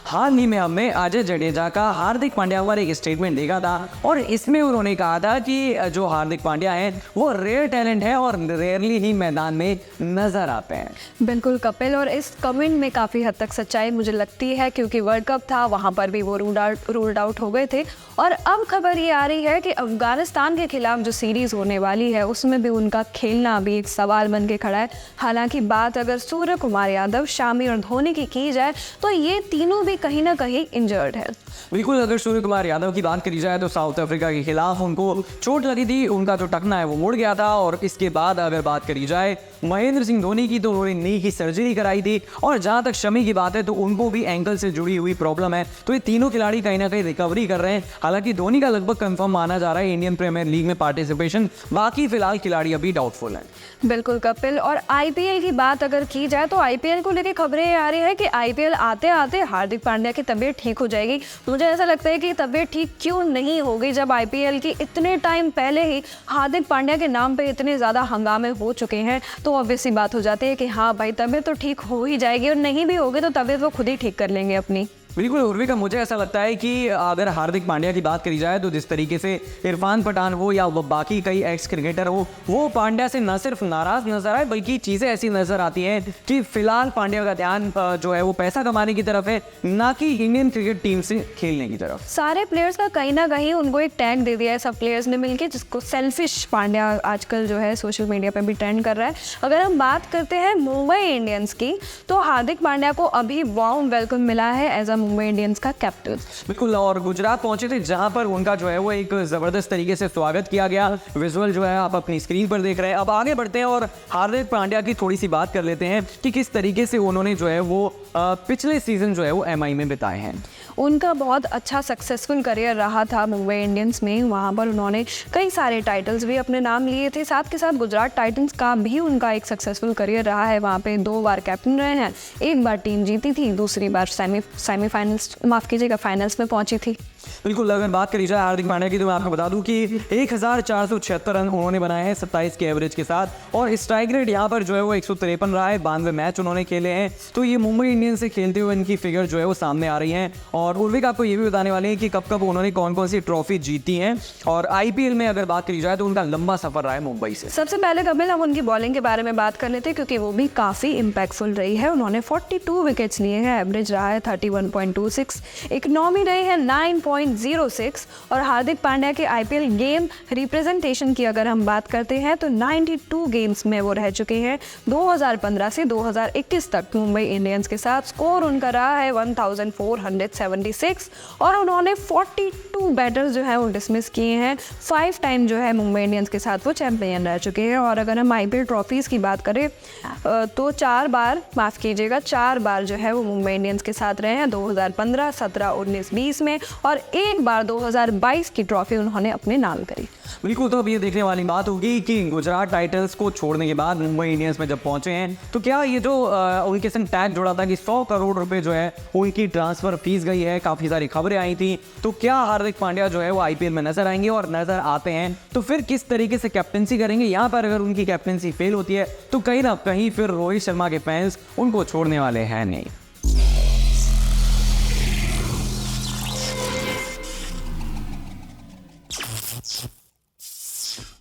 हाल ही में हमने अजय जडेजा का हार्दिक पांड्या पर एक स्टेटमेंट देखा था और इसमें उन्होंने कहा था कि जो हार्दिक पांड्या हैं वो रेयर टैलेंट है और रेयरली ही मैदान में नजर आते हैं। बिल्कुल कपिल, और इस कमेंट में काफ़ी हद तक सच्चाई मुझे लगती है, क्योंकि वर्ल्ड कप था, वहाँ पर भी वो रूल्ड आउट हो गए थे। और अब खबर ये आ रही है कि अफगानिस्तान के खिलाफ जो सीरीज़ होने वाली है उसमें भी उनका खेलना अभी एक सवाल बन के खड़ा है। हालांकि बात अगर सूर्य कुमार यादव, शामी और धोनी की जाए तो ये तीनों भी कहीं ना कहीं इंजर्ड है। बिल्कुल, अगर सूर्य कुमार यादव की बात करी जाए तो साउथ अफ्रीका के खिलाफ उनको चोट लगी थी, उनका जो टखना है वो मुड़ गया था। और इसके बाद अगर बात करी जाए महेंद्र सिंह धोनी की तो उन्होंने नी की सर्जरी कराई थी। और जहां तक शमी की बात है तो उनको भी एंकल से जुड़ी हुई प्रॉब्लम है। तो ये तीनों खिलाड़ी कहीं ना कहीं रिकवरी कर रहे हैं। हालांकि धोनी का लगभग कंफर्म माना जा रहा है इंडियन प्रीमियर लीग में पार्टिसिपेशन, बाकी फिलहाल खिलाड़ी अभी डाउटफुल हैं। बिल्कुल कपिल, और आईपीएल की बात अगर की जाए तो आईपीएल को लेकर खबरें आ रही है कि आईपीएल आते आते हार्दिक पांड्या की तबीयत ठीक हो जाएगी। मुझे ऐसा लगता है कि तबीयत ठीक क्यों नहीं होगी जब आईपीएल की इतने टाइम पहले ही हार्दिक पांड्या के नाम पे इतने ज़्यादा हंगामे हो चुके हैं। तो ऑब्वियस सी बात हो जाती है कि हाँ भाई, तबीयत तो ठीक हो ही जाएगी, और नहीं भी होगी तो तबीयत वो खुद ही ठीक कर लेंगे अपनी। बिल्कुल उर्वी का, मुझे ऐसा लगता है कि अगर हार्दिक पांड्या की बात करी जाए तो जिस तरीके से इरफान पठान हो या बाकी कई एक्स क्रिकेटर हो, वो पांड्या से न सिर्फ नाराज नजर आए बल्कि चीज़ें ऐसी नजर आती हैं कि फिलहाल पांड्या का ध्यान जो है वो पैसा कमाने की तरफ है, ना कि इंडियन क्रिकेट टीम से खेलने की तरफ। सारे प्लेयर्स का कहीं ना कहीं उनको एक टैग दे दिया है सब प्लेयर्स ने मिलकर, जिसको सेल्फिश पांड्या आजकल जो है सोशल मीडिया पर भी ट्रेंड कर रहा है। अगर हम बात करते हैं मुंबई इंडियंस की तो हार्दिक पांड्या को अभी वार्म वेलकम मिला है एज अ मुंबई इंडियंस का कैप्टन। बिल्कुल, और गुजरात पहुंचे थे जहां पर उनका जो है वो एक जबरदस्त तरीके से स्वागत किया गया। विजुअल जो है आप अपनी स्क्रीन पर देख रहे हैं। अब आगे बढ़ते हैं और हार्दिक पांड्या की थोड़ी सी बात कर लेते हैं कि किस तरीके से उन्होंने जो है वो पिछले सीजन जो है वो एमआई में बिताए हैं। उनका बहुत अच्छा सक्सेसफुल करियर रहा था मुंबई इंडियंस में। वहाँ पर उन्होंने कई सारे टाइटल्स भी अपने नाम लिए थे, साथ के साथ गुजरात टाइटंस का भी उनका एक सक्सेसफुल करियर रहा है। वहाँ पे 2 बार कैप्टन रहे हैं, एक बार टीम जीती थी, दूसरी बार फाइनल्स में पहुंची थी। बिल्कुल, अगर बात करी जाए हार्दिक पांड्या की तो मैं आपको बता दूं कि 1476 रन उन्होंने बनाए हैं 27 के एवरेज के साथ, और स्ट्राइक रेट यहाँ पर जो है वो 153 रहा है। 92 मैच उन्होंने खेले हैं। तो ये मुंबई इंडियंस से खेलते हुए इनकी फिगर जो है वो सामने आ रही हैं। और उर्विक आपको ये भी बताने वाले हैं कि कब कब उन्होंने कौन कौन सी ट्रॉफी जीती हैं। और आईपीएल में अगर बात करी जाए तो उनका लंबा सफर रहा है मुंबई से। सबसे पहले कपिल, हम उनकी बॉलिंग के बारे में बात कर लेते हैं क्योंकि वो भी काफ़ी इम्पैक्टफुल रही है। उन्होंने 42 विकेट्स लिए हैं, एवरेज रहा है 31.26, इकोनॉमी रही है 9.06। और हार्दिक पांड्या के आईपीएल गेम रिप्रेजेंटेशन की अगर हम बात करते हैं तो 92 गेम्स में वो रह चुके हैं। 2015 से 2021 तक मुंबई इंडियंस के साथ स्कोर उनका रहा है 1476, और उन्होंने 42 बैटर्स जो है वो डिसमिस किए हैं। 5 टाइम जो है मुंबई इंडियंस के साथ वो चैंपियन रह चुके हैं। और अगर हम आईपीएल ट्रॉफीज़ की बात करें तो 4 बार जो है वो मुंबई इंडियंस के साथ रहे हैं, 2015, 17, 19, 20 में, और एक बार 2022 की ट्रॉफी उन्होंने अपने नाम करी। बिल्कुल, तो अब ये देखने वाली बात होगी कि गुजरात टाइटंस को छोड़ने के बाद मुंबई इंडियंस में जब पहुंचे हैं तो क्या ये जो उनके संग टैग जुड़ा था कि 100 करोड़ रुपए जो है उनकी ट्रांसफर फीस गई है, काफ़ी सारी खबरें आई थी। तो क्या हार्दिक पांड्या जो है वो आईपीएल में नजर आएंगे, और नजर आते हैं तो फिर किस तरीके से कैप्टनसी करेंगे। यहाँ पर अगर उनकी कैप्टनसी फेल होती है तो कहीं ना कहीं फिर रोहित शर्मा के फैंस उनको छोड़ने वाले हैं नहीं।